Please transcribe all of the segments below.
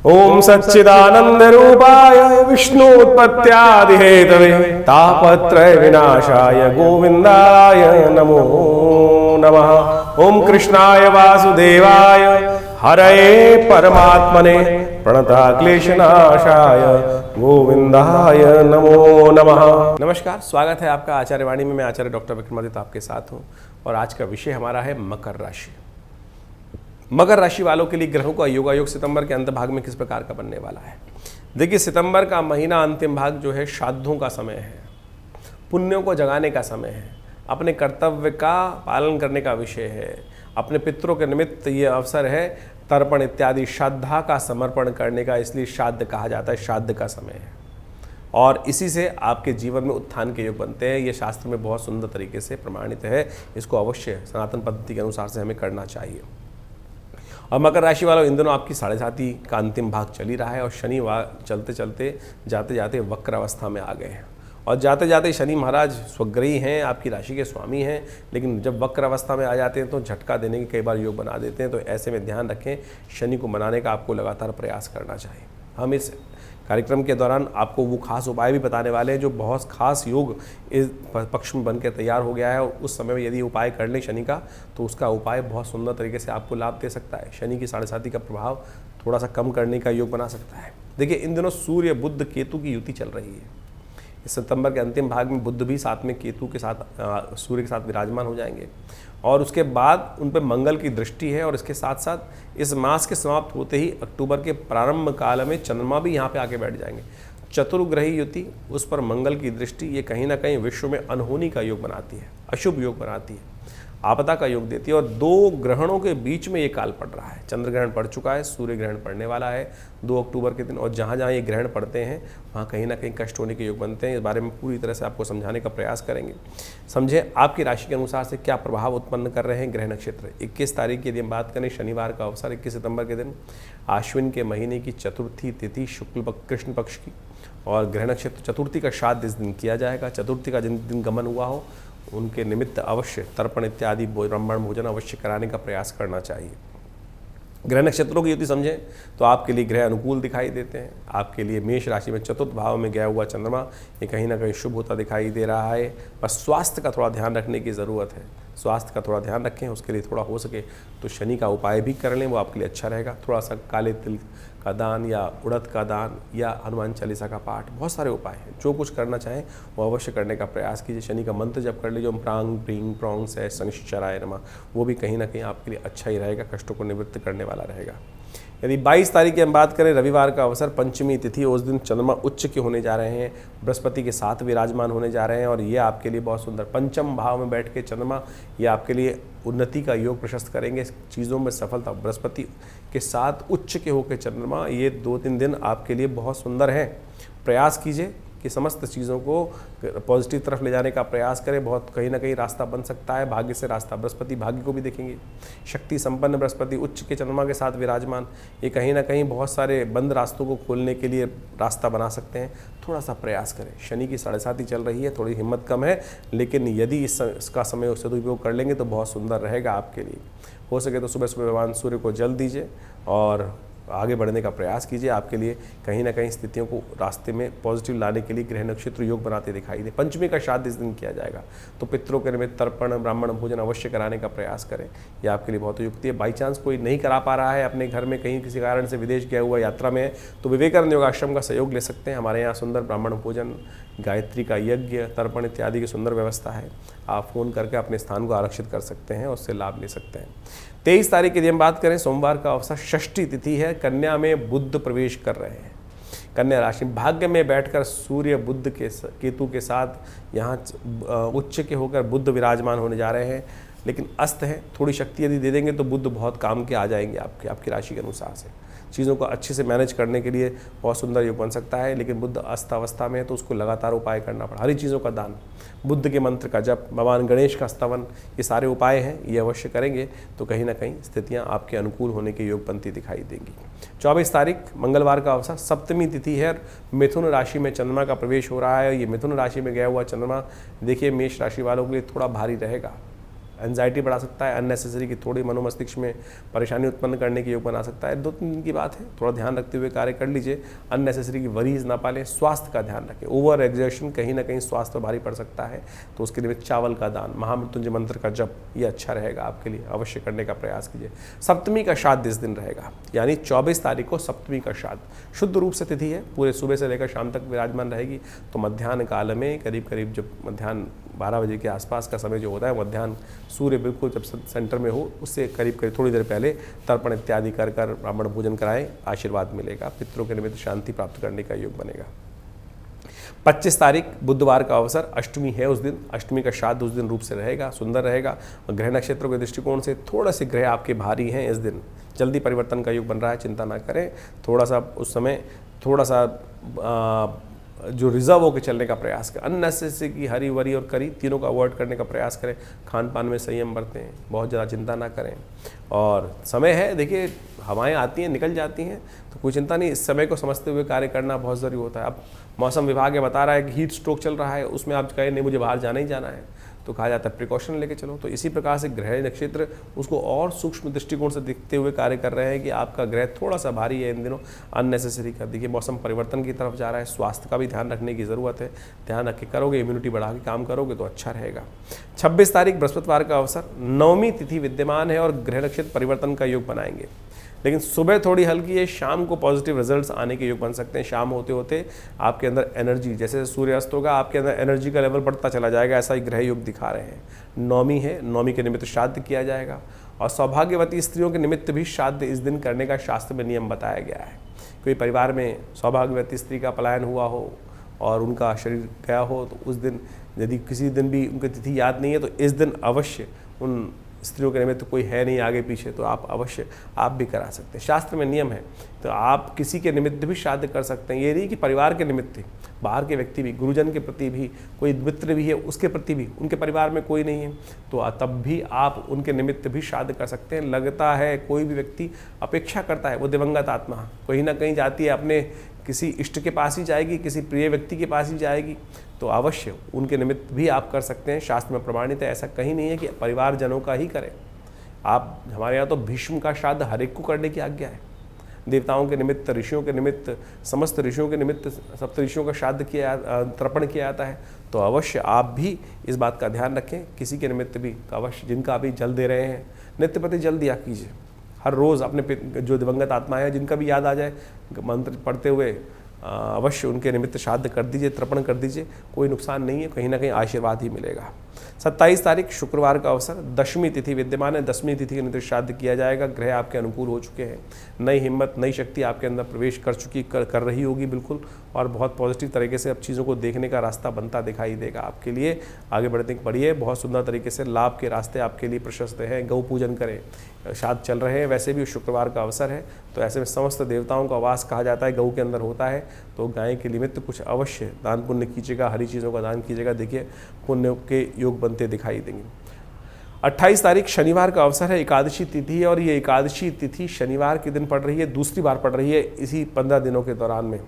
ओम सच्चिदानंद रूपाय विष्णुत्पत्त्यादिहेतवे तापत्रय विनाशाय गोविंदाय नमो नमः। ओम कृष्णाय वासुदेवाय हरये परमात्मने प्रणतक्लेशनाशाय गोविंदाय नमो नमः। नमस्कार, स्वागत है आपका आचार्य वाणी में। मैं आचार्य डॉक्टर विक्रमादित्य आपके साथ हूँ और आज का विषय हमारा है मकर राशि। मकर राशि वालों के लिए ग्रहों का योगायोग सितंबर के अंत भाग में किस प्रकार का बनने वाला है। देखिए, सितंबर का महीना अंतिम भाग जो है श्राद्धों का समय है, पुण्यों को जगाने का समय है, अपने कर्तव्य का पालन करने का विषय है, अपने पितरों के निमित्त ये अवसर है, तर्पण इत्यादि श्रद्धा का समर्पण करने का, इसलिए श्राद्ध कहा जाता है, श्राद्ध का समय है और इसी से आपके जीवन में उत्थान के योग बनते हैं। ये शास्त्र में बहुत सुंदर तरीके से प्रमाणित है, इसको अवश्य सनातन पद्धति के अनुसार से हमें करना चाहिए। और मकर राशि वालों, इन दिनों आपकी 7.5 का अंतिम भाग चल ही रहा है और शनि चलते चलते जाते जाते वक्र अवस्था में आ गए हैं और जाते जाते शनि महाराज स्वग्रही हैं, आपकी राशि के स्वामी हैं, लेकिन जब वक्र अवस्था में आ जाते हैं तो झटका देने के कई बार योग बना देते हैं। तो ऐसे में ध्यान रखें, शनि को मनाने का आपको लगातार प्रयास करना चाहिए। हम इस कार्यक्रम के दौरान आपको वो खास उपाय भी बताने वाले हैं जो बहुत खास योग इस पक्ष में बनकर तैयार हो गया है और उस समय में यदि उपाय कर लें शनि का तो उसका उपाय बहुत सुंदर तरीके से आपको लाभ दे सकता है। शनि की 7.5 का प्रभाव थोड़ा सा कम करने का योग बना सकता है। देखिए, इन दिनों सूर्य बुध केतु की युति चल रही है। इस सितंबर के अंतिम भाग में बुध भी साथ में केतु के साथ सूर्य के साथ विराजमान हो जाएंगे और उसके बाद उन पर मंगल की दृष्टि है और इसके साथ साथ इस मास के समाप्त होते ही अक्टूबर के प्रारंभ काल में चंद्रमा भी यहाँ पे आके बैठ जाएंगे। चतुर्ग्रही युति, उस पर मंगल की दृष्टि, ये कहीं ना कहीं विश्व में अनहोनी का योग बनाती है, अशुभ योग बनाती है, आपदा का योग देती है और दो ग्रहणों के बीच में ये काल पड़ रहा है। चंद्र ग्रहण पड़ चुका है, सूर्य ग्रहण पड़ने वाला है 2 अक्टूबर के दिन और जहाँ जहाँ ये ग्रहण पड़ते हैं वहाँ कहीं ना कहीं कष्ट होने के योग बनते हैं। इस बारे में पूरी तरह से आपको समझाने का प्रयास करेंगे। समझें आपकी राशि के अनुसार से क्या प्रभाव उत्पन्न कर रहे हैं ग्रह नक्षत्र। 21 तारीख की यदि हम बात करें, शनिवार का अवसर 21 सितंबर के दिन, आश्विन के महीने की चतुर्थी तिथि शुक्ल कृष्ण पक्ष की और ग्रह नक्षत्र चतुर्थी का श्राद्ध इस दिन किया जाएगा। चतुर्थी का जिन दिन गमन हुआ हो उनके निमित्त अवश्य तर्पण इत्यादि ब्राह्मण भोजन अवश्य कराने का प्रयास करना चाहिए। ग्रह नक्षत्रों की युति समझें तो आपके लिए ग्रह अनुकूल दिखाई देते हैं। आपके लिए मेष राशि में चतुर्थ भाव में गया हुआ चंद्रमा ये कहीं ना कहीं शुभ होता दिखाई दे रहा है। बस स्वास्थ्य का थोड़ा ध्यान रखने की ज़रूरत है, स्वास्थ्य का थोड़ा ध्यान रखें। उसके लिए थोड़ा हो सके तो शनि का उपाय भी कर लें, वो आपके लिए अच्छा रहेगा। थोड़ा सा काले तिल का दान या उड़द का दान या हनुमान चालीसा का पाठ, बहुत सारे उपाय हैं। जो कुछ करना चाहें वो अवश्य करने का प्रयास कीजिए। शनि का मंत्र जब कर लीजिए, ओम प्रांग प्रींग प्रोंग से शनिश्चराय नमः, वो भी कहीं ना कहीं आपके लिए अच्छा ही रहेगा, कष्टों को निवृत्त करने वाला रहेगा। यदि 22 तारीख की हम बात करें, रविवार का अवसर, पंचमी तिथि, उस दिन चंद्रमा उच्च के होने जा रहे हैं, बृहस्पति के साथ विराजमान होने जा रहे हैं और ये आपके लिए बहुत सुंदर पंचम भाव में बैठ के चंद्रमा ये आपके लिए उन्नति का योग प्रशस्त करेंगे, चीज़ों में सफलता। बृहस्पति के साथ उच्च के होकर चंद्रमा, ये 2-3 दिन आपके लिए बहुत सुंदर हैं। प्रयास कीजिए कि समस्त चीज़ों को पॉजिटिव तरफ ले जाने का प्रयास करें, बहुत कहीं ना कहीं रास्ता बन सकता है। भाग्य से रास्ता, बृहस्पति भाग्य को भी देखेंगे। शक्ति संपन्न बृहस्पति उच्च के चंद्रमा के साथ विराजमान, ये कहीं ना कहीं बहुत सारे बंद रास्तों को खोलने के लिए रास्ता बना सकते हैं। थोड़ा सा प्रयास करें। शनि की 7.5 चल रही है, थोड़ी हिम्मत कम है, लेकिन यदि इसका समय सदुपयोग कर लेंगे तो बहुत सुंदर रहेगा आपके लिए। हो सके तो सुबह सुबह भगवान सूर्य को जल दीजिए और आगे बढ़ने का प्रयास कीजिए। आपके लिए कहीं ना कहीं स्थितियों को रास्ते में पॉजिटिव लाने के लिए ग्रह नक्षत्र योग बनाते दिखाई दे। पंचमी का श्राद्ध इस दिन किया जाएगा, तो पितरों के निमित्त तर्पण ब्राह्मण भोजन अवश्य कराने का प्रयास करें, यह आपके लिए बहुत युक्ति है। बाई चांस कोई नहीं करा पा रहा है अपने घर में, कहीं किसी कारण से विदेश गया हुआ यात्रा में है, तो विवेकानंद योगाश्रम का सहयोग ले सकते हैं। हमारे यहाँ सुंदर ब्राह्मण भोजन, गायत्री का यज्ञ, तर्पण इत्यादि की सुंदर व्यवस्था है। आप फ़ोन करके अपने स्थान को आरक्षित कर सकते हैं, उससे लाभ ले सकते हैं। 23 तारीख की यदि हम बात करें, सोमवार का अवसर, षष्ठी तिथि है, कन्या में बुध प्रवेश कर रहे हैं। कन्या राशि भाग्य में बैठकर सूर्य बुध के केतु के साथ यहाँ उच्च के होकर बुध विराजमान होने जा रहे हैं, लेकिन अस्त है। थोड़ी शक्ति यदि दे देंगे तो बुध बहुत काम के आ जाएंगे आपकी राशि के अनुसार से। चीज़ों को अच्छे से मैनेज करने के लिए बहुत सुंदर योग बन सकता है, लेकिन बुध अस्त अवस्था में है तो उसको लगातार उपाय करना पड़ा। हरी चीज़ों का दान, बुद्ध के मंत्र का जप, भगवान गणेश का स्तवन, ये सारे उपाय हैं, ये अवश्य करेंगे तो कहीं ना कहीं स्थितियां आपके अनुकूल होने के योग बनती दिखाई देंगी। 24 तारीख मंगलवार का अवसर, सप्तमी तिथि है, मिथुन राशि में चंद्रमा का प्रवेश हो रहा है। ये मिथुन राशि में गया हुआ चंद्रमा देखिए मेष राशि वालों के लिए थोड़ा भारी रहेगा। एंजाइटी बढ़ा सकता है, अननेसेसरी की थोड़ी मनोमस्तिष्क में परेशानी उत्पन्न करने की योग बना सकता है। 2-3 दिन की बात है, थोड़ा ध्यान रखते हुए कार्य कर लीजिए, अननेसेसरी की वरीज ना पालें। स्वास्थ्य का ध्यान रखें, ओवर एग्जर्शन कहीं ना कहीं स्वास्थ्य पर भारी पड़ सकता है, तो उसके लिए चावल का दान, महामृत्युंजय मंत्र का जप, ये अच्छा रहेगा आपके लिए, अवश्य करने का प्रयास कीजिए। सप्तमी का श्राद्ध इस दिन रहेगा, यानी 24 तारीख को सप्तमी का श्राद्ध, शुद्ध रूप से तिथि है, पूरे सुबह से लेकर शाम तक विराजमान रहेगी। तो मध्याह्न काल में करीब करीब जब मध्याह्न 12 बजे के आसपास का समय जो होता है, मध्याह्न सूर्य बिल्कुल जब सेंटर में हो, उससे करीब करीब थोड़ी देर पहले तर्पण इत्यादि कर ब्राह्मण भोजन कराएं, आशीर्वाद मिलेगा, पितरों के निमित्त शांति प्राप्त करने का योग बनेगा। 25 तारीख बुधवार का अवसर, अष्टमी है उस दिन, अष्टमी का श्राद्ध उस दिन रूप से रहेगा, सुंदर रहेगा। ग्रह नक्षत्रों के दृष्टिकोण से थोड़ा से ग्रह आपके भारी हैं इस दिन, जल्दी परिवर्तन का योग बन रहा है, चिंता ना करें। थोड़ा सा उस समय थोड़ा सा जो रिजर्व होकर चलने का प्रयास करें, अननेसेसरी की हरी वरी और करी तीनों का अवॉइड करने का प्रयास करें, खान पान में संयम बरतें, बहुत ज़्यादा चिंता ना करें। और समय है, देखिए हवाएं आती हैं निकल जाती हैं, तो कोई चिंता नहीं, इस समय को समझते हुए कार्य करना बहुत ज़रूरी होता है। अब मौसम विभाग ये बता रहा है कि हीट स्ट्रोक चल रहा है, उसमें आप कहें नहीं मुझे बाहर जाना ही जाना है, तो कहा जाता है प्रिकॉशन लेके चलो। तो इसी प्रकार से ग्रह नक्षत्र उसको और सूक्ष्म दृष्टिकोण से देखते हुए कार्य कर रहे हैं कि आपका ग्रह थोड़ा सा भारी है इन दिनों, अननेसेसरी का। देखिए मौसम परिवर्तन की तरफ जा रहा है, स्वास्थ्य का भी ध्यान रखने की ज़रूरत है, ध्यान रख के करोगे, इम्यूनिटी बढ़ा के काम करोगे तो अच्छा रहेगा। 26 तारीख बृहस्पतिवार का अवसर, 9वीं तिथि विद्यमान है और ग्रह नक्षत्र परिवर्तन का योग बनाएंगे, लेकिन सुबह थोड़ी हल्की है, शाम को पॉजिटिव रिजल्ट्स आने के योग बन सकते हैं। शाम होते होते आपके अंदर एनर्जी, जैसे सूर्यास्त होगा आपके अंदर एनर्जी का लेवल बढ़ता चला जाएगा, ऐसा ही ग्रह योग दिखा रहे हैं। 9वीं है, 9वीं के निमित्त श्राद्ध किया जाएगा, और सौभाग्यवती स्त्रियों के निमित्त भी श्राद्ध इस दिन करने का शास्त्र में नियम बताया गया है। कोई परिवार में सौभाग्यवती स्त्री का पलायन हुआ हो और उनका शरीर गया हो, तो उस दिन यदि किसी दिन भी उनकी तिथि याद नहीं है, तो इस दिन अवश्य उन स्त्रियों के निमित्त कोई है नहीं आगे पीछे, तो आप अवश्य आप भी करा सकते हैं, शास्त्र में नियम है। तो आप किसी के निमित्त भी श्राद्ध कर सकते हैं, ये नहीं कि परिवार के निमित्त, बाहर के व्यक्ति भी, गुरुजन के प्रति भी, कोई मित्र भी है उसके प्रति भी, उनके परिवार में कोई नहीं है तो तब भी आप उनके निमित्त भी श्राद्ध कर सकते हैं। लगता है कोई भी व्यक्ति अपेक्षा करता है, वो दिवंगत आत्मा कहीं ना कहीं जाती है, अपने किसी इष्ट के पास ही जाएगी, किसी प्रिय व्यक्ति के पास ही जाएगी, तो अवश्य उनके निमित्त भी आप कर सकते हैं। शास्त्र में प्रमाणित है, ऐसा कहीं नहीं है कि परिवारजनों का ही करें आप। हमारे यहाँ तो भीष्म का श्राद्ध हर एक को करने की आज्ञा है, देवताओं के निमित्त, ऋषियों के निमित्त, समस्त ऋषियों के निमित्त सप्त ऋषियों का श्राद्ध तर्पण किया जाता है। तो अवश्य आप भी इस बात का ध्यान रखें, किसी के निमित्त भी, तो अवश्य जिनका अभी जल दे रहे हैं नित्य प्रति जल दिया कीजिए। हर रोज़ अपने जो दिवंगत आत्मा है जिनका भी याद आ जाए, मंत्र पढ़ते हुए अवश्य उनके निमित्त श्राद्ध कर दीजिए, तर्पण कर दीजिए, कोई नुकसान नहीं है, कहीं ना कहीं आशीर्वाद ही मिलेगा। 27 तारीख शुक्रवार का अवसर, 10वीं तिथि विद्यमान है, 10वीं तिथि के निमित्त श्राद्ध किया जाएगा। ग्रह आपके अनुकूल हो चुके हैं, नई हिम्मत, नई शक्ति आपके अंदर प्रवेश कर रही होगी बिल्कुल, और बहुत पॉजिटिव तरीके से अब चीज़ों को देखने का रास्ता बनता दिखाई देगा आपके लिए। आगे बढ़िए, बहुत सुंदर तरीके से लाभ के रास्ते आपके लिए प्रशस्त हैं। गौ पूजन करें, श्राद्ध चल रहे हैं, वैसे भी शुक्रवार का अवसर है, तो ऐसे में समस्त देवताओं का वास कहा जाता है गऊ के अंदर होता है, तो गाय के निमित्त कुछ अवश्य दान पुण्य कीजिएगा, हरी चीज़ों का दान कीजिएगा, देखिए पुण्य के योग बनते दिखाई देंगे। 28 तारीख शनिवार का अवसर है, एकादशी तिथि है, और ये एकादशी तिथि शनिवार के दिन पड़ रही है, दूसरी बार पड़ रही है इसी 15 दिनों के दौरान में।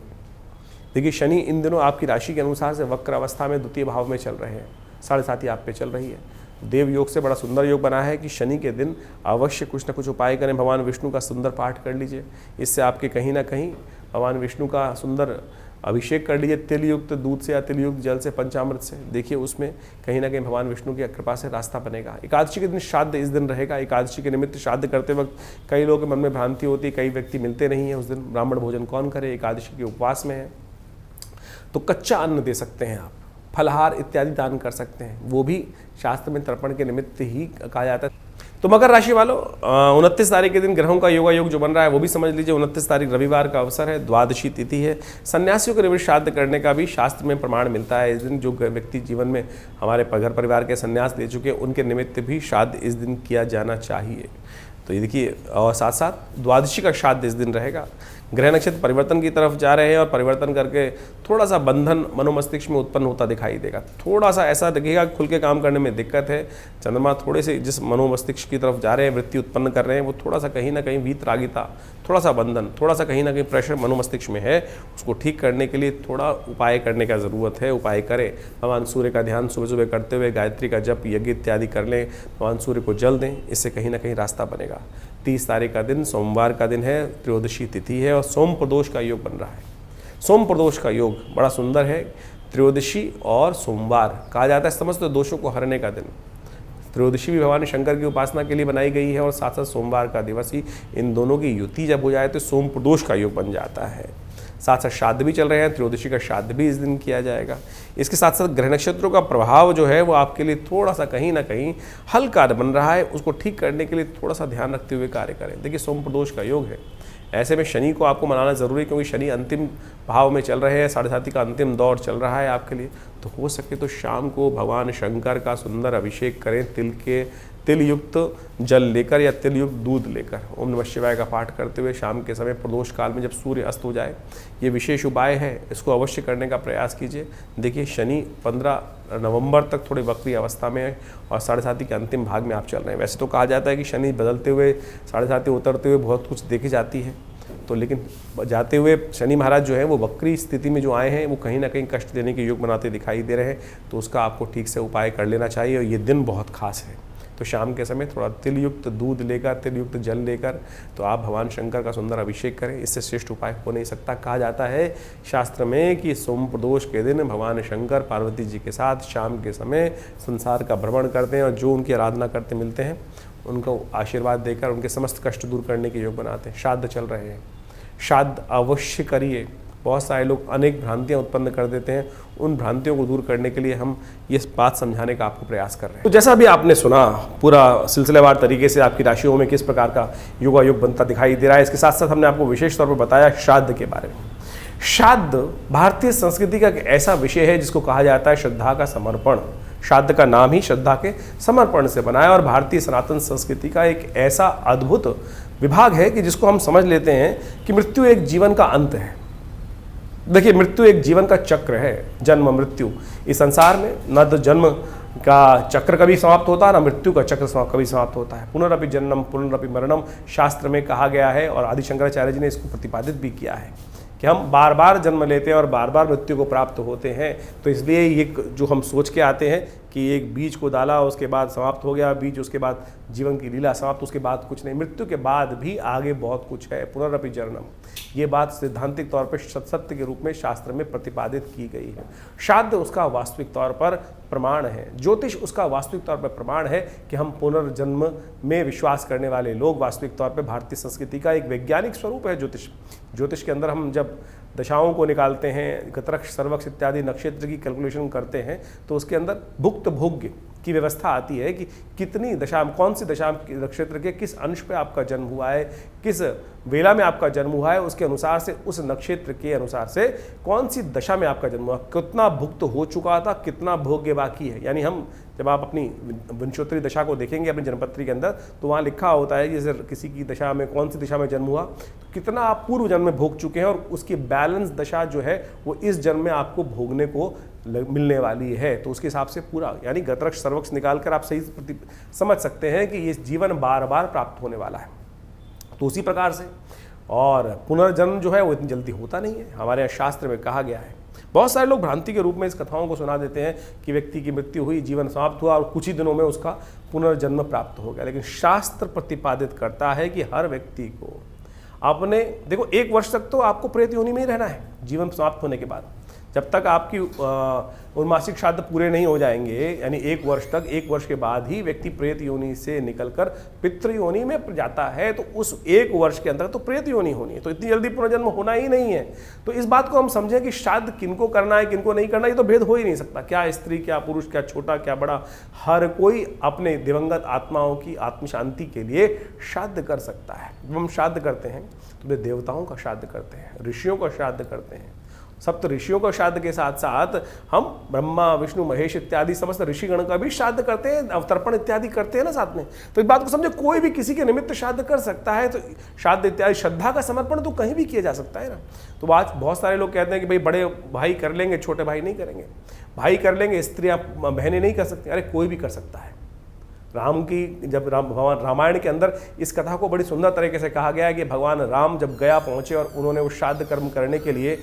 देखिए शनि इन दिनों आपकी राशि के अनुसार से वक्र अवस्था में द्वितीय भाव में चल रहे हैं, 7.5 आप पे चल रही है। देव योग से बड़ा सुंदर योग बना है कि शनि के दिन अवश्य कुछ न कुछ उपाय करें, भगवान विष्णु का सुंदर पाठ कर लीजिए, इससे आपके कहीं ना कहीं भगवान विष्णु का सुंदर अभिषेक कर लीजिए, तिल युक्त दूध से या तिल युक्त जल से, पंचामृत से, देखिए उसमें कहीं ना कहीं भगवान विष्णु की कृपा से रास्ता बनेगा। एकादशी के दिन श्राद्ध इस दिन रहेगा, एकादशी के निमित्त श्राद्ध करते वक्त कई लोगों के मन में भ्रांति होती है, कई व्यक्ति मिलते नहीं हैं उस दिन, ब्राह्मण भोजन कौन करे, एकादशी के उपवास में है, तो कच्चा अन्न दे सकते हैं आप, फलहार इत्यादि दान कर सकते हैं, वो भी शास्त्र में तर्पण के निमित्त ही कहा जाता है। तो मकर राशि वालों 29 तारीख के दिन ग्रहों का योगा योग जो बन रहा है वो भी समझ लीजिए। 29 तारीख रविवार का अवसर है, द्वादशी तिथि है, सन्यासियों के निमित्त श्राद्ध करने का भी शास्त्र में प्रमाण मिलता है। इस दिन जो व्यक्ति जीवन में हमारे घर परिवार के सन्यास ले चुके हैं उनके निमित्त भी श्राद्ध इस दिन किया जाना चाहिए। तो ये देखिए, और साथ साथ द्वादशी का श्राद्ध इस दिन रहेगा। ग्रह नक्षत्र परिवर्तन की तरफ जा रहे हैं और परिवर्तन करके थोड़ा सा बंधन मनोमस्तिष्क में उत्पन्न होता दिखाई देगा। थोड़ा सा ऐसा दिखेगा खुल के काम करने में दिक्कत है। चंद्रमा थोड़े से जिस मनोमस्तिष्क की तरफ जा रहे हैं, वृत्ति उत्पन्न कर रहे हैं, वो थोड़ा सा कहीं ना कहीं वीतरागिता, थोड़ा सा बंधन, थोड़ा सा कहीं ना कहीं प्रेशर मनोमस्तिष्क में है। उसको ठीक करने के लिए थोड़ा उपाय करने का ज़रूरत है। उपाय करें, भगवान सूर्य का ध्यान सुबह सुबह करते हुए गायत्री का जप, यज्ञ इत्यादि कर लें, भगवान सूर्य को जल दें, इससे कहीं ना कहीं रास्ता बनेगा। 30 तारीख का दिन सोमवार का दिन है, त्रयोदशी तिथि है और सोम प्रदोष का योग बन रहा है। सोम प्रदोष का योग बड़ा सुंदर है। त्रयोदशी और सोमवार कहा जाता है समस्त दोषों को हरने का दिन। त्रयोदशी भी भगवान शंकर की उपासना के लिए बनाई गई है और साथ साथ सोमवार का दिवस ही, इन दोनों की युति जब हो जाए तो सोम प्रदोष का योग बन जाता है। साथ साथ श्राद्ध भी चल रहे हैं, त्रयोदशी का श्राद्ध भी इस दिन किया जाएगा। इसके साथ साथ ग्रह नक्षत्रों का प्रभाव जो है वो आपके लिए थोड़ा सा कहीं ना कहीं हल्का बन रहा है। उसको ठीक करने के लिए थोड़ा सा ध्यान रखते हुए कार्य करें। देखिए सोम प्रदोष का योग है, ऐसे में शनि को आपको मनाना ज़रूरी है, क्योंकि शनि अंतिम भाव में चल रहे हैं, 7.5 का अंतिम दौर चल रहा है आपके लिए। तो हो सके तो शाम को भगवान शंकर का सुंदर अभिषेक करें, तिल युक्त जल लेकर या तिल युक्त दूध लेकर ओम नमः शिवाय का पाठ करते हुए शाम के समय प्रदोष काल में जब सूर्य अस्त हो जाए। ये विशेष उपाय है, इसको अवश्य करने का प्रयास कीजिए। देखिए शनि 15 नवंबर तक थोड़ी वक्री अवस्था में है और 7.5 के अंतिम भाग में आप चल रहे हैं। वैसे तो कहा जाता है कि शनि बदलते हुए 7.5 उतरते हुए बहुत कुछ देखी जाती है, तो लेकिन जाते हुए शनि महाराज जो है वो वक्री स्थिति में जो आए हैं वो कहीं ना कहीं कष्ट देने के योग बनाते दिखाई दे रहे हैं। तो उसका आपको ठीक से उपाय कर लेना चाहिए और ये दिन बहुत खास है। तो शाम के समय थोड़ा तिल युक्त दूध लेकर, तिल युक्त जल लेकर तो आप भगवान शंकर का सुंदर अभिषेक करें। इससे श्रेष्ठ उपाय हो नहीं सकता। कहा जाता है शास्त्र में कि सोम प्रदोष के दिन भगवान शंकर पार्वती जी के साथ शाम के समय संसार का भ्रमण करते हैं और जो उनकी आराधना करते मिलते हैं उनको आशीर्वाद देकर उनके समस्त कष्ट दूर करने के योग बनाते हैं। श्राद्ध चल रहे हैं, श्राद्ध अवश्य करिए। बहुत सारे लोग अनेक भ्रांतियां उत्पन्न कर देते हैं, उन भ्रांतियों को दूर करने के लिए हम ये बात समझाने का आपको प्रयास कर रहे हैं। तो जैसा भी आपने सुना, पूरा सिलसिलेवार तरीके से आपकी राशियों में किस प्रकार का योगायोग बनता दिखाई दे रहा है। इसके साथ साथ हमने आपको विशेष तौर पर बताया श्राद्ध के बारे में। श्राद्ध भारतीय संस्कृति का एक ऐसा विषय है जिसको कहा जाता है श्रद्धा का समर्पण। श्राद्ध का नाम ही श्रद्धा के समर्पण से बना है और भारतीय सनातन संस्कृति का एक ऐसा अद्भुत विभाग है कि जिसको हम समझ लेते हैं कि मृत्यु एक जीवन का अंत है। देखिए मृत्यु एक जीवन का चक्र है, जन्म मृत्यु। इस संसार में न तो जन्म का चक्र कभी समाप्त होता है, ना मृत्यु का चक्र कभी समाप्त होता है। पुनरअपि जन्मम पुनरअपि मरणम शास्त्र में कहा गया है और आदि शंकराचार्य जी ने इसको प्रतिपादित भी किया है कि हम बार बार जन्म लेते हैं और बार बार मृत्यु को प्राप्त होते हैं। तो इसलिए ये जो हम सोच के आते हैं कि एक बीज को डाला उसके बाद समाप्त हो गया बीज, उसके बाद जीवन की लीला समाप्त, उसके बाद कुछ नहीं। मृत्यु के बाद भी आगे बहुत कुछ है। पुनरअपि जन्मम, ये बात सैद्धांतिक तौर पर सत्य के रूप में शास्त्र में प्रतिपादित की गई है। श्राद्ध उसका वास्तविक तौर पर प्रमाण है। ज्योतिष उसका वास्तविक तौर पर प्रमाण है कि हम पुनर्जन्म में विश्वास करने वाले लोग वास्तविक तौर पर भारतीय संस्कृति का एक वैज्ञानिक स्वरूप है ज्योतिष। ज्योतिष के अंदर हम जब दशाओं को निकालते हैं, गतरक्ष सर्वक्ष इत्यादि नक्षत्र की कैलकुलेशन करते हैं तो उसके अंदर भुक्त भोग्य की व्यवस्था आती है कि कितनी दशा, कौन सी दशा नक्षत्र के किस अंश पे आपका जन्म हुआ है, किस वेला में आपका जन्म हुआ है, उसके अनुसार से उस नक्षत्र के अनुसार से कौन सी दशा में आपका जन्म हुआ, कितना भुक्त हो चुका था, कितना भोग्य बाकी है। यानी हम जब आप अपनी विंशोत्तरी दशा को देखेंगे अपनी जन्मपत्री के अंदर तो वहाँ लिखा होता है जैसे किसी की दशा में कौन सी दिशा में जन्म हुआ, तो कितना आप पूर्व जन्म में भोग चुके हैं और उसकी बैलेंस दशा जो है वो इस जन्म में आपको भोगने को मिलने वाली है। तो उसके हिसाब से पूरा यानी गतरक्ष सर्वक्ष निकाल कर आप सही समझ सकते हैं कि ये जीवन बार बार प्राप्त होने वाला है। तो उसी प्रकार से और पुनर्जन्म जो है वो इतनी जल्दी होता नहीं है, हमारे यहाँ शास्त्र में कहा गया है। बहुत सारे लोग भ्रांति के रूप में इस कथाओं को सुना देते हैं कि व्यक्ति की मृत्यु हुई, जीवन समाप्त हुआ और कुछ ही दिनों में उसका पुनर्जन्म प्राप्त हो गया। लेकिन शास्त्र प्रतिपादित करता है कि हर व्यक्ति को अपने, देखो 1 वर्ष तक तो आपको प्रेत योनि में ही रहना है जीवन समाप्त होने के बाद। जब तक आपकी उन्मासिक श्राद्ध पूरे नहीं हो जाएंगे, यानी 1 वर्ष तक, 1 वर्ष के बाद ही व्यक्ति प्रेत योनि से निकलकर पितृ योनि में जाता है। तो उस 1 वर्ष के अंदर तो प्रेत योनि होनी है, तो इतनी जल्दी पुनर्जन्म होना ही नहीं है। तो इस बात को हम समझें कि श्राद्ध किनको करना है किनको नहीं करना, ये तो भेद हो ही नहीं सकता। क्या स्त्री, क्या पुरुष, क्या छोटा, क्या बड़ा, हर कोई अपने दिवंगत आत्माओं की आत्म शांति के लिए श्राद्ध कर सकता है। जब हम श्राद्ध करते हैं तो वे देवताओं का श्राद्ध करते हैं, ऋषियों का श्राद्ध करते हैं, सप्त ऋषियों का श्राद्ध के साथ साथ हम ब्रह्मा विष्णु महेश इत्यादि समस्त ऋषिगण का भी श्राद्ध करते हैं, अवतर्पण इत्यादि करते हैं ना साथ में। तो इस बात को समझे, कोई भी किसी के निमित्त श्राद्ध कर सकता है। तो श्राद्ध इत्यादि श्रद्धा का समर्पण तो कहीं भी किया जा सकता है ना। तो आज बहुत सारे लोग कहते हैं कि भाई बड़े भाई कर लेंगे, छोटे भाई नहीं करेंगे। भाई कर लेंगे, स्त्रियां बहनें नहीं कर सकती। अरे कोई भी कर सकता है। राम की जब भगवान रामायण के अंदर इस कथा को बड़ी सुंदर तरीके से कहा गया है कि भगवान राम जब गया पहुंचे और उन्होंने उस श्राद्ध कर्म करने के लिए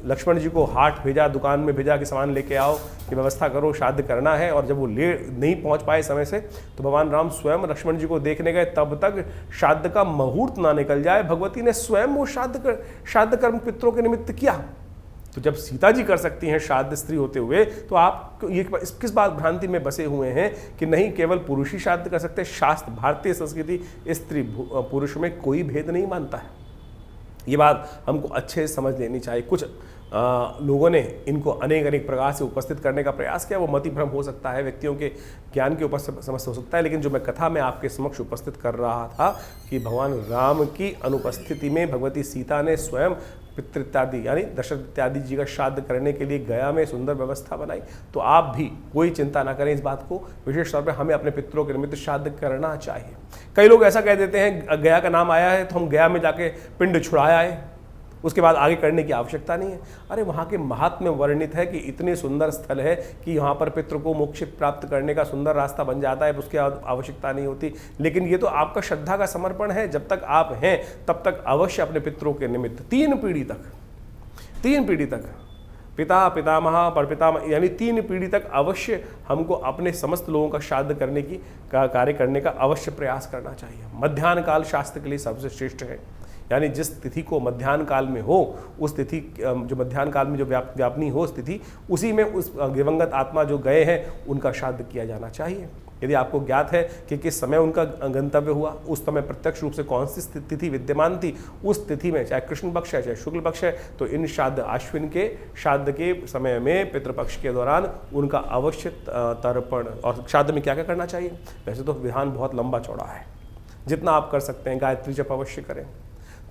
लक्ष्मण जी को हाट भेजा, दुकान में भेजा कि सामान लेके आओ, कि व्यवस्था करो, श्राद्ध करना है। और जब वो नहीं पहुंच पाए समय से, तो भगवान राम स्वयं लक्ष्मण जी को देखने गए। तब तक श्राद्ध का मुहूर्त ना निकल जाए, भगवती ने स्वयं वो श्राद्ध कर्म पितरों के निमित्त किया। तो जब सीता जी कर सकती हैं श्राद्ध स्त्री होते हुए, तो आप ये किस बात भ्रांति में बसे हुए हैं कि नहीं केवल पुरुष ही श्राद्ध कर सकते हैं। शास्त्र, भारतीय संस्कृति स्त्री पुरुष में कोई भेद नहीं मानता है। ये बात हमको अच्छे से समझ लेनी चाहिए। कुछ लोगों ने इनको अनेक प्रकार से उपस्थित करने का प्रयास किया। वो मति भ्रम हो सकता है, व्यक्तियों के ज्ञान के ऊपर समस्या हो सकता है। लेकिन जो मैं कथा में आपके समक्ष उपस्थित कर रहा था कि भगवान राम की अनुपस्थिति में भगवती सीता ने स्वयं पितृ इत्यादि यानी दशरथ इत्यादि जी का श्राद्ध करने के लिए गया में सुंदर व्यवस्था बनाई। तो आप भी कोई चिंता ना करें इस बात को। विशेष तौर पर हमें अपने पितरों के निमित्त श्राद्ध करना चाहिए। कई लोग ऐसा कह देते हैं गया का नाम आया है तो हम गया में जाके पिंड छुड़ाया है, उसके बाद आगे करने की आवश्यकता नहीं है। अरे वहाँ के महात्म्य वर्णित है कि इतने सुंदर स्थल है कि यहाँ पर पितृ को मोक्ष प्राप्त करने का सुंदर रास्ता बन जाता है, उसकी आवश्यकता नहीं होती। लेकिन ये तो आपका श्रद्धा का समर्पण है। जब तक आप हैं तब तक अवश्य अपने पितरों के निमित्त 3 पीढ़ी तक पिता, पितामह, परपितामह यानी 3 पीढ़ी तक अवश्य हमको अपने समस्त लोगों का श्राद्ध करने की कार्य करने का अवश्य प्रयास करना चाहिए। मध्याह्न काल शास्त्र के लिए सबसे श्रेष्ठ है। यानी जिस तिथि को मध्याह्न काल में हो, उस तिथि जो मध्याह्न काल में जो व्यापनी हो उस तिथि, उसी में उस दिवंगत आत्मा जो गए हैं उनका श्राद्ध किया जाना चाहिए। यदि आपको ज्ञात है कि किस समय उनका गंतव्य हुआ, उस समय प्रत्यक्ष रूप से कौन सी तिथि विद्यमान थी, उस तिथि में चाहे कृष्ण पक्ष है चाहे शुक्ल पक्ष है, तो इन श्राद्ध अश्विन के श्राद्ध के समय में पितृपक्ष के दौरान उनका अवश्य तर्पण। और श्राद्ध में क्या क्या करना चाहिए? वैसे तो विधान बहुत लंबा चौड़ा है, जितना आप कर सकते हैं। गायत्री जप अवश्य करें,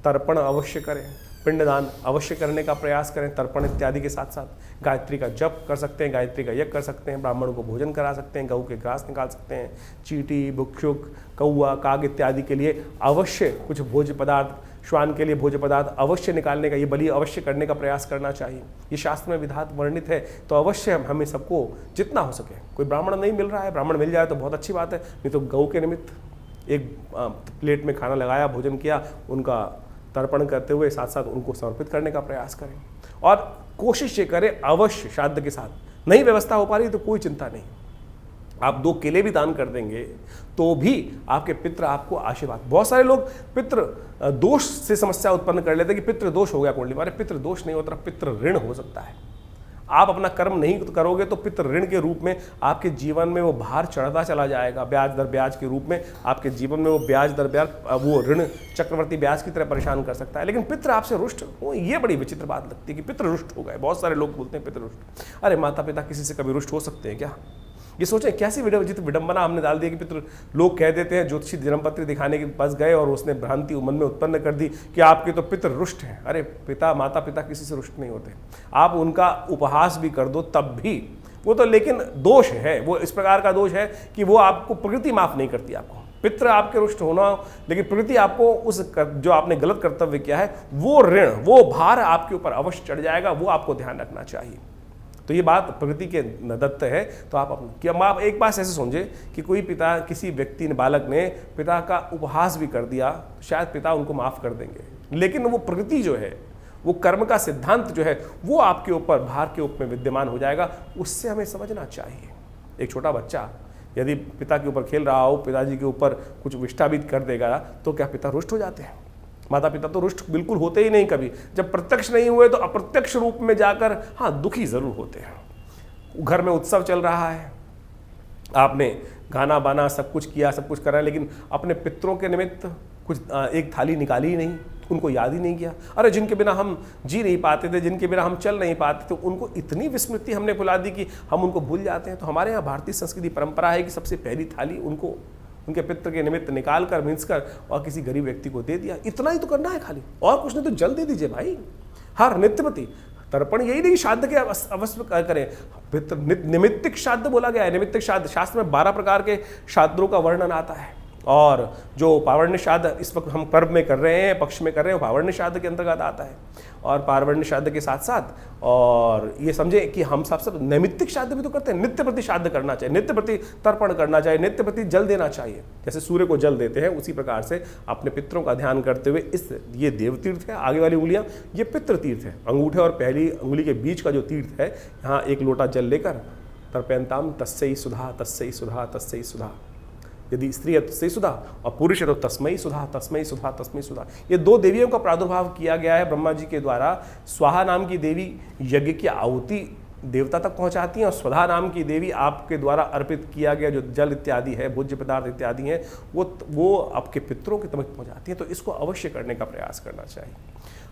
तर्पण अवश्य करें, पिंडदान अवश्य करने का प्रयास करें। तर्पण इत्यादि के साथ साथ गायत्री का जप कर सकते हैं, गायत्री का यज्ञ कर सकते हैं, ब्राह्मण को भोजन करा सकते हैं, गऊ के घास निकाल सकते हैं। चींटी, भिक्षुक, कौआ, काग इत्यादि के लिए अवश्य कुछ भोज्य पदार्थ, श्वान के लिए भोज्य पदार्थ अवश्य निकालने का, ये बलि अवश्य करने का प्रयास करना चाहिए। ये शास्त्र में विधान वर्णित है। तो अवश्य हमें सबको जितना हो सके, कोई ब्राह्मण नहीं मिल रहा है, ब्राह्मण मिल जाए तो बहुत अच्छी बात है। नहीं तो गऊ के निमित्त एक प्लेट में खाना लगाया, भोजन किया, उनका तर्पण करते हुए साथ साथ उनको समर्पित करने का प्रयास करें। और कोशिश ये करें अवश्य श्राद्ध के साथ। नहीं व्यवस्था हो पा रही तो कोई चिंता नहीं, आप 2 केले भी दान कर देंगे तो भी आपके पितृ आपको आशीर्वाद। बहुत सारे लोग पितृ दोष से समस्या उत्पन्न कर लेते हैं कि पितृ दोष हो गया कुंडली में। अरे पितृ दोष नहीं होता, पितृ ऋण हो सकता है। आप अपना कर्म नहीं करोगे तो पितृ ऋण के रूप में आपके जीवन में वो भार चढ़ता चला जाएगा। ब्याज दर ब्याज के रूप में आपके जीवन में वो ब्याज दर ब्याज, वो ऋण चक्रवर्ती ब्याज की तरह परेशान कर सकता है। लेकिन पितृ आपसे रुष्ट हो, ये बड़ी विचित्र बात लगती है कि पितृ रुष्ट हो गए। बहुत सारे लोग बोलते हैं पितृ रुष्ट। अरे माता पिता किसी से कभी रुष्ट हो सकते हैं क्या? ये सोचें कैसी विडंबना हमने डाल दी कि पितृ। लोग कह देते हैं ज्योतिषी जन्मपत्री दिखाने के पास गए और उसने भ्रांति मन में उत्पन्न कर दी कि आपके तो पितृ रुष्ट हैं। अरे पिता, माता पिता किसी से रुष्ट नहीं होते। आप उनका उपहास भी कर दो तब भी वो तो, लेकिन दोष है, वो इस प्रकार का दोष है कि वो आपको प्रकृति माफ नहीं करती। आपको पितृ आपके रुष्ट होना, लेकिन प्रकृति आपको उस जो आपने गलत कर्तव्य किया है वो ऋण, वो भार आपके ऊपर अवश्य चढ़ जाएगा। वो आपको ध्यान रखना चाहिए। तो ये बात प्रकृति के दत्त है। तो आप एक बात ऐसे समझे कि कोई पिता, किसी व्यक्ति ने, बालक ने पिता का उपहास भी कर दिया, शायद पिता उनको माफ कर देंगे, लेकिन वो प्रकृति जो है, वो कर्म का सिद्धांत जो है, वो आपके ऊपर भार के रूप में विद्यमान हो जाएगा। उससे हमें समझना चाहिए। एक छोटा बच्चा यदि पिता के ऊपर खेल रहा हो, पिताजी के ऊपर कुछ विष्ठाबित कर देगा, तो क्या पिता रुष्ट हो जाते हैं? माता पिता तो रुष्ट बिल्कुल होते ही नहीं कभी। जब प्रत्यक्ष नहीं हुए तो अप्रत्यक्ष रूप में जाकर हाँ दुखी जरूर होते हैं। घर में उत्सव चल रहा है, आपने गाना बाना सब कुछ किया, सब कुछ करा, लेकिन अपने पितरों के निमित्त कुछ एक थाली निकाली ही नहीं, उनको याद ही नहीं किया। अरे जिनके बिना हम जी नहीं पाते थे, जिनके बिना हम चल नहीं पाते थे, उनको इतनी विस्मृति हमने भुला दी कि हम उनको भूल जाते हैं। तो हमारे यहाँ भारतीय संस्कृति परंपरा है कि सबसे पहली थाली उनको, उनके पितृ के निमित्त निकाल कर, मिंस कर और किसी गरीब व्यक्ति को दे दिया। इतना ही तो करना है खाली, और कुछ नहीं तो जल दे दीजिए भाई। हर नित्यपति तर्पण यही नहीं श्राद्ध के अवश्य करें, पितृ निमित्तिक श्राद्ध बोला गया है। निमित्तिक श्राद्ध, शास्त्र में 12 प्रकार के श्राद्धों का वर्णन आता है। और जो पावर्ण्य श्राद्ध इस वक्त हम पर्व में कर रहे हैं, पक्ष में कर रहे हैं, पावर्ण्य श्राद्ध के अंतर्गत आता है। और पावर्ण्य श्राद्ध के साथ साथ और ये समझे कि हम सब नैमित्तिक श्राद्ध भी तो करते हैं। नित्य प्रति श्राद्ध करना चाहिए, नित्य प्रति तर्पण करना चाहिए, नित्य प्रति जल देना चाहिए। जैसे सूर्य को जल देते हैं उसी प्रकार से अपने पितरों का ध्यान करते हुए ये देव तीर्थ है, आगे वाली उंगलियां ये पितृ तीर्थ है। अंगूठे और पहली उंगली के बीच का जो तीर्थ है, यहाँ 1 लोटा जल लेकर तर्पयन्ताम तस्यै सुधा तस्यै सुधा तस्यै सुधा। यदि स्त्री है तो तस्मै सुधा और पुरुष है तो तस्मै सुधा तस्मै सुधा तस्मै सुधा। ये 2 देवियों का प्रादुर्भाव किया गया है ब्रह्मा जी के द्वारा। स्वाहा नाम की देवी यज्ञ की आहुति देवता तक पहुंचाती हैं और स्वधा नाम की देवी आपके द्वारा अर्पित किया गया जो जल इत्यादि है, भोज्य पदार्थ इत्यादि हैं, वो आपके पितरों के तक पहुंचाती हैं। तो इसको अवश्य करने का प्रयास करना चाहिए।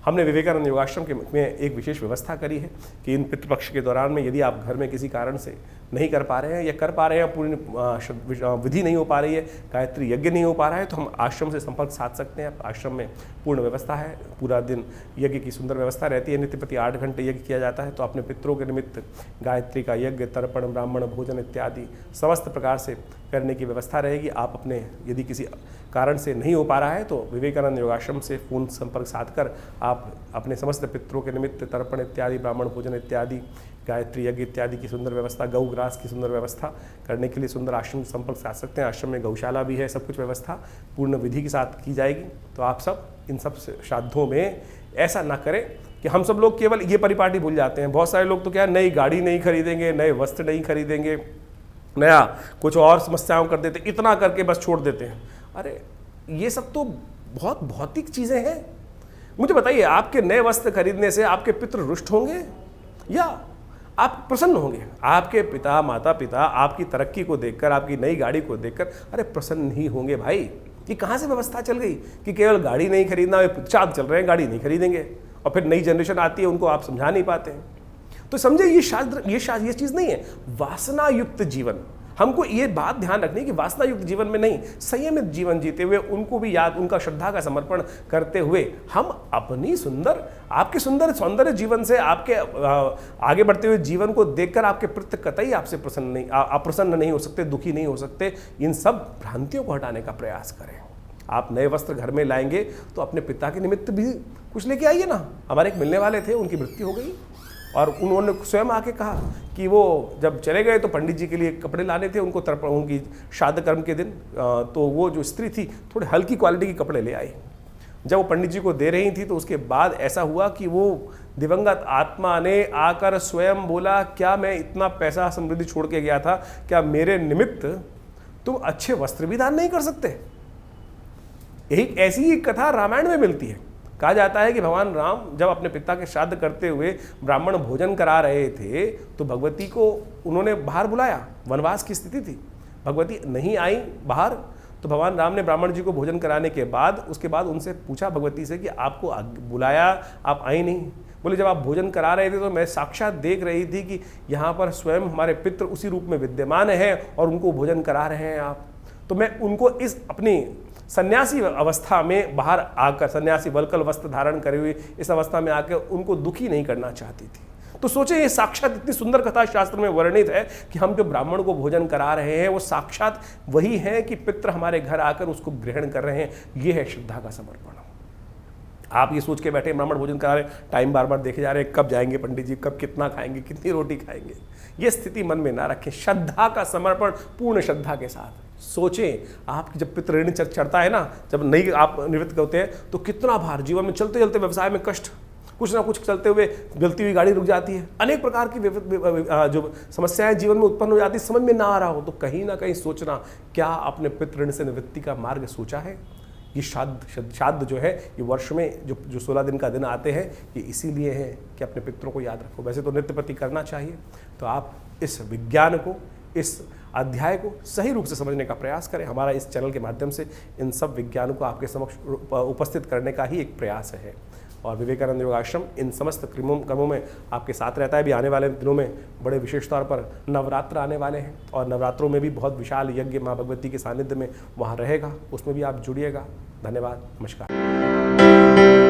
हमने विवेकानंद योगाश्रम में एक विशेष व्यवस्था करी है कि इन पितृपक्ष के दौरान में यदि आप घर में किसी कारण से नहीं कर पा रहे हैं या कर पा रहे हैं, पूर्ण विधि नहीं हो पा रही है, गायत्री यज्ञ नहीं हो पा रहा है, तो हम आश्रम से संपर्क साध सकते हैं। आश्रम में पूर्ण व्यवस्था है, पूरा दिन यज्ञ की सुंदर व्यवस्था रहती है। नित्य प्रति 8 घंटे यज्ञ किया जाता है। तो अपने पितरों के निमित्त गायत्री का यज्ञ, तर्पण, ब्राह्मण भोजन इत्यादि समस्त प्रकार से करने की व्यवस्था रहेगी। आप अपने यदि किसी कारण से नहीं हो पा रहा है तो विवेकानंद योगाश्रम से फोन संपर्क साधकर आप अपने समस्त पितरों के निमित्त तर्पण इत्यादि, ब्राह्मण भोजन इत्यादि, गायत्री यज्ञ इत्यादि की सुंदर व्यवस्था, गौ ग्रास की सुंदर व्यवस्था करने के लिए सुंदर आश्रम से संपर्क साध सकते हैं। आश्रम में गौशाला भी है, सब कुछ व्यवस्था पूर्ण विधि के साथ की जाएगी। तो आप सब इन सब श्राद्धों में ऐसा ना करें कि हम सब लोग केवल ये परिपाटी भूल जाते हैं। बहुत सारे लोग तो क्या है, नई गाड़ी नहीं खरीदेंगे, नए वस्त्र नहीं खरीदेंगे, नया कुछ और समस्याओं कर देते, इतना करके बस छोड़ देते हैं। अरे ये सब तो बहुत भौतिक चीज़ें हैं। मुझे बताइए, आपके नए वस्त्र खरीदने से आपके पितृ रुष्ट होंगे या आप प्रसन्न होंगे? आपके पिता माता पिता आपकी तरक्की को देखकर, आपकी नई गाड़ी को देखकर अरे प्रसन्न ही होंगे भाई। ये कहाँ से व्यवस्था चल गई कि केवल गाड़ी नहीं खरीदना, चाँद चल रहे हैं गाड़ी नहीं खरीदेंगे, और फिर नई जनरेशन आती है उनको आप समझा नहीं पाते हैं। तो समझे ये चीज़ नहीं है। वासना युक्त जीवन, हमको ये बात ध्यान रखनी है कि वासना युक्त जीवन में नहीं, संयमित जीवन जीते हुए उनको भी याद, उनका श्रद्धा का समर्पण करते हुए हम अपनी सुंदर, आपके सुंदर सौंदर्य जीवन से, आपके आगे बढ़ते हुए जीवन को देखकर आपके प्रति कतई आपसे अप्रसन्न नहीं हो सकते, दुखी नहीं हो सकते। इन सब भ्रांतियों को हटाने का प्रयास करें। आप नए वस्त्र घर में लाएंगे तो अपने पिता के निमित्त भी कुछ लेके आइए ना। हमारे एक मिलने वाले थे, उनकी मृत्यु हो गई और उन्होंने स्वयं आके कहा कि वो जब चले गए तो पंडित जी के लिए कपड़े लाने थे उनको, तर्पण उनकी श्राद्ध कर्म के दिन। तो वो जो स्त्री थी थोड़े हल्की क्वालिटी के कपड़े ले आई। जब वो पंडित जी को दे रही थी तो उसके बाद ऐसा हुआ कि वो दिवंगत आत्मा ने आकर स्वयं बोला, क्या मैं इतना पैसा समृद्धि छोड़ के गया था, क्या मेरे निमित्त तुम अच्छे वस्त्र भी दान नहीं कर सकते? एक ऐसी ही कथा रामायण में मिलती है। कहा जाता है कि भगवान राम जब अपने पिता के श्राद्ध करते हुए ब्राह्मण भोजन करा रहे थे तो भगवती को उन्होंने बाहर बुलाया। वनवास की स्थिति थी, भगवती नहीं आई बाहर, तो भगवान राम ने ब्राह्मण जी को भोजन कराने के बाद उसके बाद उनसे पूछा भगवती से कि आपको बुलाया, आप आई नहीं? बोले जब आप भोजन करा रहे थे तो मैं साक्षात देख रही थी कि यहाँ पर स्वयं हमारे पितृ उसी रूप में विद्यमान हैं और उनको भोजन करा रहे हैं आप। तो मैं उनको इस अपनी सन्यासी अवस्था में बाहर आकर, सन्यासी वल्कल वस्त्र धारण करे हुए इस अवस्था में आकर उनको दुखी नहीं करना चाहती थी। तो सोचे ये साक्षात इतनी सुंदर कथा शास्त्र में वर्णित है कि हम जो ब्राह्मण को भोजन करा रहे हैं वो साक्षात वही है कि पितृ हमारे घर आकर उसको ग्रहण कर रहे हैं। ये है श्रद्धा का समर्पण। आप ये सोच के बैठे ब्राह्मण भोजन करा रहे, टाइम बार बार देखे जा रहे हैं, कब जाएंगे पंडित जी, कब कितना खाएंगे, कितनी रोटी खाएंगे। ये स्थिति मन में ना रखें। श्रद्धा का समर्पण पूर्ण श्रद्धा के साथ सोचें। आपकी जब पितृ ऋण चढ़ता है ना, जब नहीं आप निवृत्त होते हैं तो कितना भार, जीवन में चलते चलते व्यवसाय में कष्ट, कुछ ना कुछ चलते हुए गलती हुई गाड़ी रुक जाती है, अनेक प्रकार की जो समस्याएं जीवन में उत्पन्न हो जाती, समझ में ना आ रहा हो तो कहीं ना कहीं सोचना, क्या आपने पितृ ऋण से निवृत्ति का मार्ग सोचा है? ये श्राद्ध जो है ये वर्ष में जो 16 दिन का दिन आते हैं ये इसीलिए है कि अपने पितरों को याद रखो। वैसे तो नित्य प्रति करना चाहिए। तो आप इस विज्ञान को, इस अध्याय को सही रूप से समझने का प्रयास करें। हमारा इस चैनल के माध्यम से इन सब विज्ञानों को आपके समक्ष उपस्थित करने का ही एक प्रयास है। और विवेकानंद योगाश्रम इन समस्त क्रमों में आपके साथ रहता है। भी आने वाले दिनों में बड़े विशेष तौर पर नवरात्र आने वाले हैं और नवरात्रों में भी बहुत विशाल यज्ञ माँ भगवती के सानिध्य में वहाँ रहेगा, उसमें भी आप जुड़िएगा। धन्यवाद, नमस्कार।